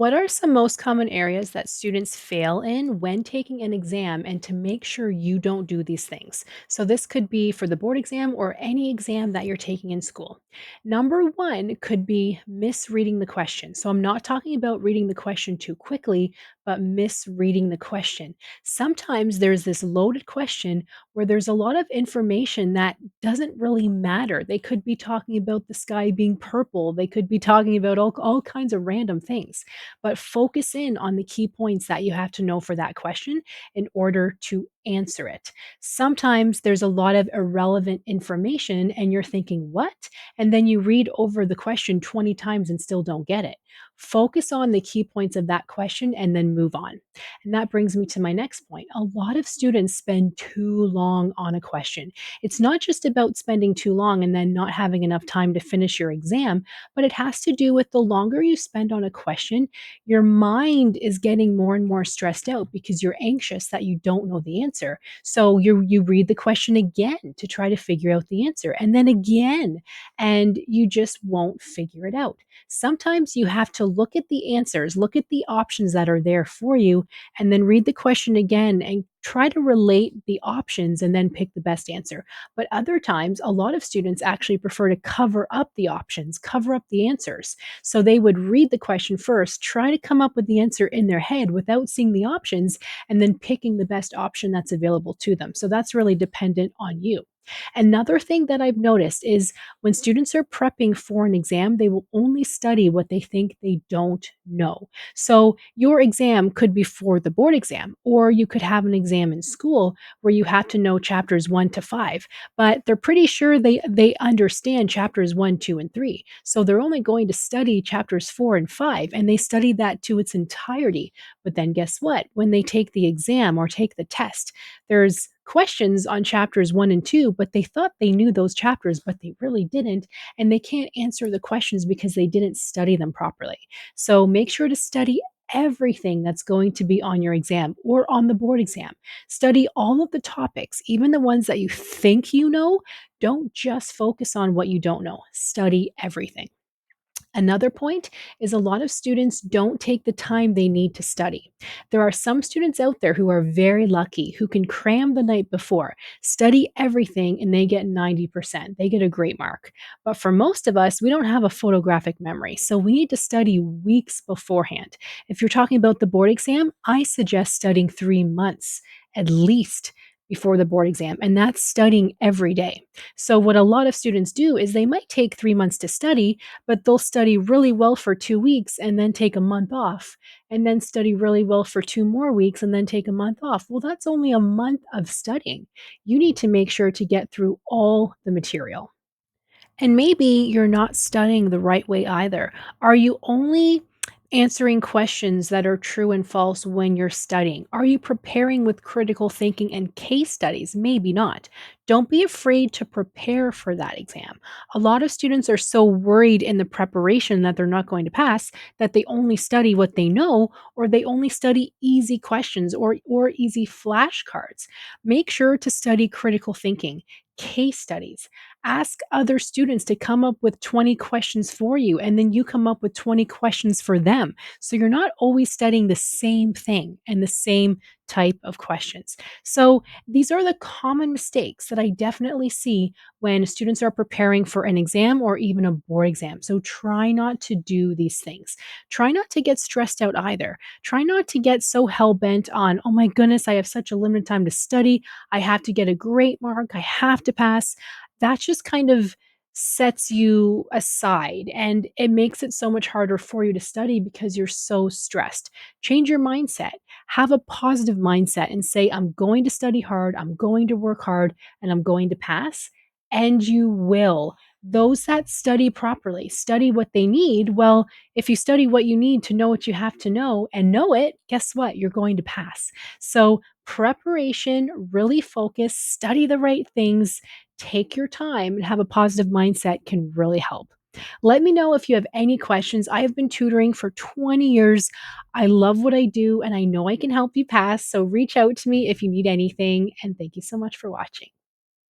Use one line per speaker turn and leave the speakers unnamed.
What are some most common areas that students fail in when taking an exam and to make sure you don't do these things? So, this could be for the board exam or any exam that you're taking in school. Number one could be misreading the question. So, I'm not talking about reading the question too quickly, but misreading the question. Sometimes there's this loaded question where there's a lot of information that doesn't really matter. They could be talking about the sky being purple, they could be talking about all kinds of random things, but focus in on the key points that you have to know for that question in order to answer it. Sometimes there's a lot of irrelevant information and you're thinking, what? And then you read over the question 20 times and still don't get it. Focus on the key points of that question and then move on. And that brings me to my next point. A lot of students spend too long on a question. It's not just about spending too long and then not having enough time to finish your exam, but it has to do with the longer you spend on a question, your mind is getting more and more stressed out because you're anxious that you don't know the answer. So you read the question again to try to figure out the answer and then again, and you just won't figure it out. Sometimes you have to look at the answers, look at the options that are there for you, and then read the question again and try to relate the options and then pick the best answer. But other times, a lot of students actually prefer to cover up the options, cover up the answers. So they would read the question first, try to come up with the answer in their head without seeing the options, and then picking the best option that's available to them. So that's really dependent on you. Another thing that I've noticed is when students are prepping for an exam, they will only study what they think they don't know. So your exam could be for the board exam, or you could have an exam in school where you have to know chapters 1 to 5, but they're pretty sure they understand chapters 1, 2, and 3. So they're only going to study chapters 4 and 5, and they study that to its entirety. But then guess what? When they take the exam or take the test, there's questions on chapters 1 and 2, but they thought they knew those chapters, but they really didn't. And they can't answer the questions because they didn't study them properly. So make sure to study everything that's going to be on your exam or on the board exam. Study all of the topics, even the ones that you think you know. Don't just focus on what you don't know, study everything. Another point is a lot of students don't take the time they need to study. There are some students out there who are very lucky who can cram the night before, study everything, and they get 90%. They get a great mark. But for most of us, we don't have a photographic memory, so we need to study weeks beforehand. If you're talking about the board exam, I suggest studying 3 months at least before the board exam, and that's studying every day. So, what a lot of students do is they might take 3 months to study, but they'll study really well for 2 weeks and then take a month off, and then study really well for 2 more weeks and then take a month off. Well, that's only a month of studying. You need to make sure to get through all the material. And maybe you're not studying the right way either. Are you only answering questions that are true and false when you're studying? Are you preparing with critical thinking and case studies? Maybe not. Don't be afraid to prepare for that exam. A lot of students are so worried in the preparation that they're not going to pass that they only study what they know, or they only study easy questions or easy flashcards. Make sure to study critical thinking, case studies. Ask other students to come up with 20 questions for you, and then you come up with 20 questions for them. So you're not always studying the same thing and the same type of questions. So these are the common mistakes that I definitely see when students are preparing for an exam or even a board exam. So try not to do these things. Try not to get stressed out either. Try not to get so hell bent on, oh my goodness, I have such a limited time to study. I have to get a great mark. I have to pass. That just kind of sets you aside, and it makes it so much harder for you to study because you're so stressed. Change your mindset. Have a positive mindset and say, I'm going to study hard, I'm going to work hard, and I'm going to pass. And you will. Those that study properly, study what they need. Well, if you study what you need to know what you have to know and know it, guess what? You're going to pass. So, preparation, really focus, study the right things, take your time, and have a positive mindset can really help. Let me know if you have any questions. I have been tutoring for 20 years. I love what I do and I know I can help you pass. So reach out to me if you need anything. And thank you so much for watching.